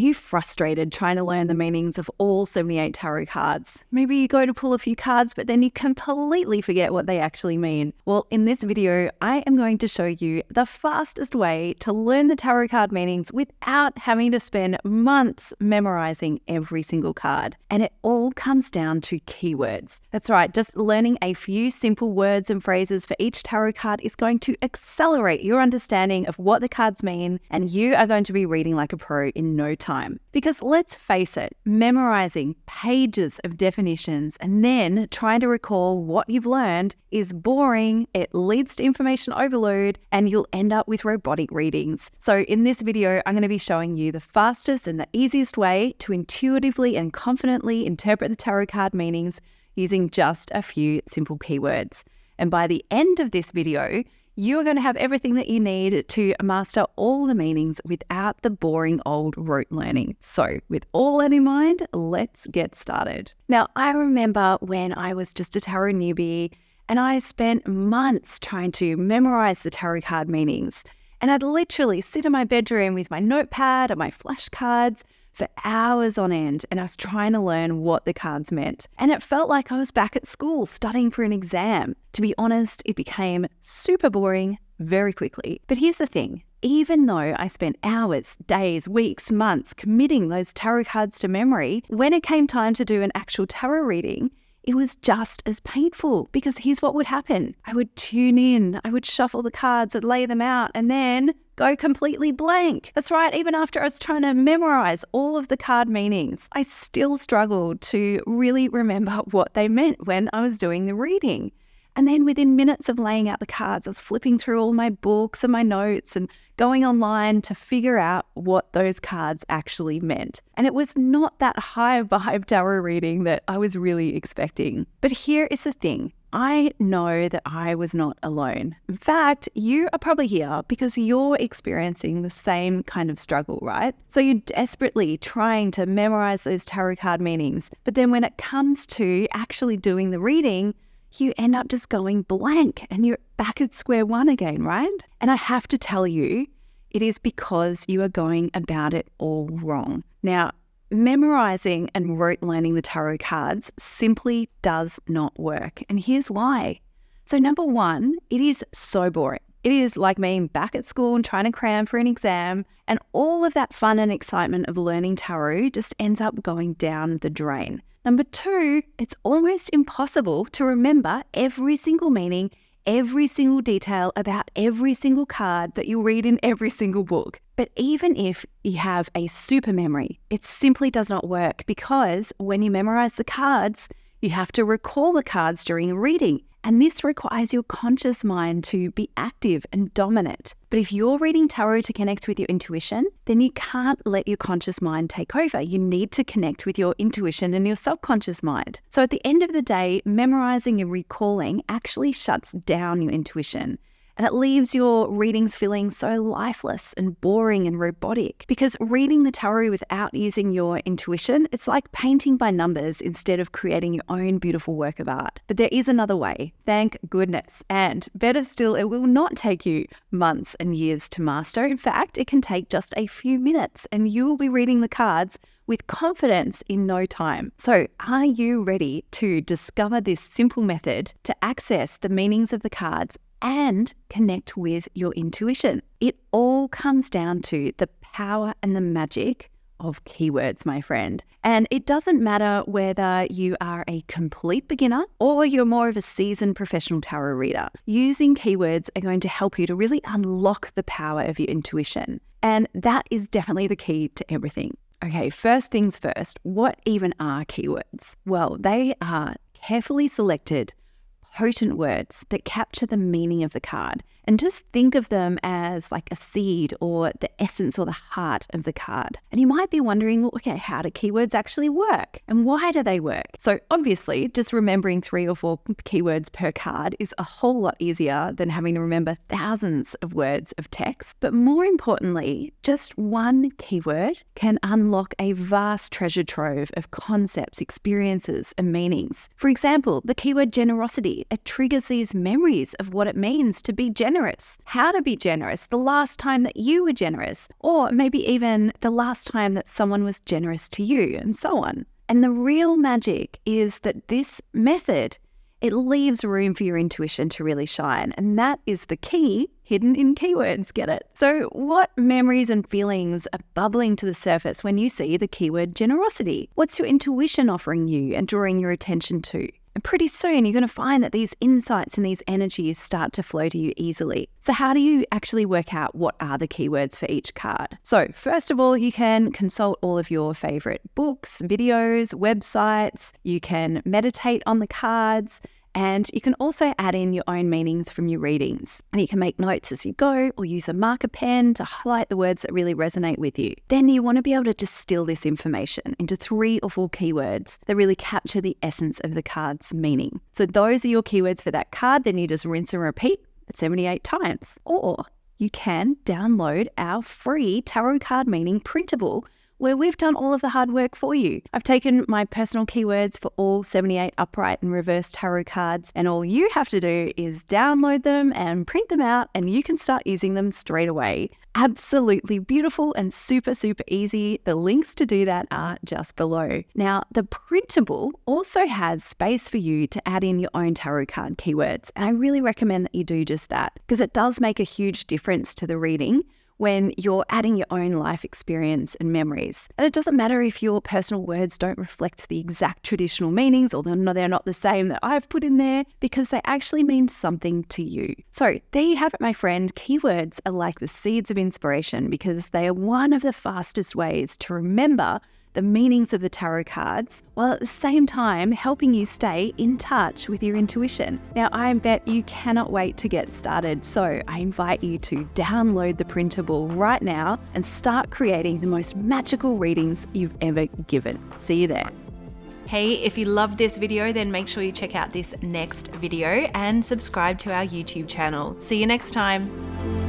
you frustrated trying to learn the meanings of all 78 tarot cards? Maybe you go to pull a few cards, but then you completely forget what they actually mean. Well, in this video, I am going to show you the fastest way to learn the tarot card meanings without having to spend months memorizing every single card. And it all comes down to keywords. That's right, just learning a few simple words and phrases for each tarot card is going to accelerate your understanding of what the cards mean, and you are going to be reading like a pro in no time. Because let's face it, memorizing pages of definitions and then trying to recall what you've learned is boring, it leads to information overload, and you'll end up with robotic readings. So in this video, I'm going to be showing you the fastest and the easiest way to intuitively and confidently interpret the tarot card meanings using just a few simple keywords. And by the end of this video, you are going to have everything that you need to master all the meanings without the boring old rote learning. So with all that in mind, let's get started. Now, I remember when I was just a tarot newbie and I spent months trying to memorize the tarot card meanings. And I'd literally sit in my bedroom with my notepad and my flashcards for hours on end, and I was trying to learn what the cards meant. And it felt like I was back at school studying for an exam. To be honest, it became super boring very quickly. But here's the thing. Even though I spent hours, days, weeks, months committing those tarot cards to memory, when it came time to do an actual tarot reading, it was just as painful, because here's what would happen. I would tune in, I would shuffle the cards and lay them out, and then go completely blank. That's right, even after I was trying to memorize all of the card meanings, I still struggled to really remember what they meant when I was doing the reading. And then within minutes of laying out the cards, I was flipping through all my books and my notes and going online to figure out what those cards actually meant. And it was not that high vibe tarot reading that I was really expecting. But here is the thing. I know that I was not alone. In fact, you are probably here because you're experiencing the same kind of struggle, right? So you're desperately trying to memorize those tarot card meanings. But then when it comes to actually doing the reading, you end up just going blank and you're back at square one again, right? And I have to tell you, it is because you are going about it all wrong. Now, memorizing and rote learning the tarot cards simply does not work. And here's why. So number one, it is so boring. It is like being back at school and trying to cram for an exam, and all of that fun and excitement of learning tarot just ends up going down the drain. Number two, it's almost impossible to remember every single meaning, every single detail about every single card that you read in every single book. But even if you have a super memory, it simply does not work, because when you memorize the cards, you have to recall the cards during a reading. And this requires your conscious mind to be active and dominant. But if you're reading tarot to connect with your intuition, then you can't let your conscious mind take over. You need to connect with your intuition and your subconscious mind. So at the end of the day, memorizing and recalling actually shuts down your intuition. And it leaves your readings feeling so lifeless and boring and robotic. Because reading the tarot without using your intuition, it's like painting by numbers instead of creating your own beautiful work of art. But there is another way, thank goodness. And better still, it will not take you months and years to master. In fact, it can take just a few minutes and you will be reading the cards with confidence in no time. So are you ready to discover this simple method to access the meanings of the cards and connect with your intuition? It all comes down to the power and the magic of keywords, my friend. And it doesn't matter whether you are a complete beginner or you're more of a seasoned professional tarot reader. Using keywords are going to help you to really unlock the power of your intuition. And that is definitely the key to everything. Okay, first things first, what even are keywords? Well, they are carefully selected, potent words that capture the meaning of the card. And just think of them as like a seed or the essence or the heart of the card. And you might be wondering, well, okay, how do keywords actually work? And why do they work? So obviously, just remembering 3 or 4 keywords per card is a whole lot easier than having to remember thousands of words of text. But more importantly, just one keyword can unlock a vast treasure trove of concepts, experiences, and meanings. For example, the keyword generosity, it triggers these memories of what it means to be generous generous, how to be generous, the last time that you were generous, or maybe even the last time that someone was generous to you, and so on. And the real magic is that this method, it leaves room for your intuition to really shine. And that is the key hidden in keywords, get it? So what memories and feelings are bubbling to the surface when you see the keyword generosity? What's your intuition offering you and drawing your attention to? And pretty soon you're going to find that these insights and these energies start to flow to you easily. So how do you actually work out what are the keywords for each card? So first of all, you can consult all of your favorite books, videos, websites. You can meditate on the cards. And you can also add in your own meanings from your readings. And you can make notes as you go or use a marker pen to highlight the words that really resonate with you. Then you want to be able to distill this information into 3 or 4 keywords that really capture the essence of the card's meaning. So those are your keywords for that card. Then you just rinse and repeat 78 times. Or you can download our free tarot card meaning printable, where we've done all of the hard work for you. I've taken my personal keywords for all 78 upright and reverse tarot cards, and all you have to do is download them and print them out, and you can start using them straight away. Absolutely beautiful and super, super easy. The links to do that are just below. Now, the printable also has space for you to add in your own tarot card keywords, and I really recommend that you do just that, because it does make a huge difference to the reading when you're adding your own life experience and memories. And it doesn't matter if your personal words don't reflect the exact traditional meanings, or they're not the same that I've put in there, because they actually mean something to you. So there you have it, my friend. Keywords are like the seeds of inspiration, because they are one of the fastest ways to remember the meanings of the tarot cards, while at the same time helping you stay in touch with your intuition. Now, I bet you cannot wait to get started, so I invite you to download the printable right now and start creating the most magical readings you've ever given. See you there. Hey, if you loved this video, then make sure you check out this next video and subscribe to our YouTube channel. See you next time.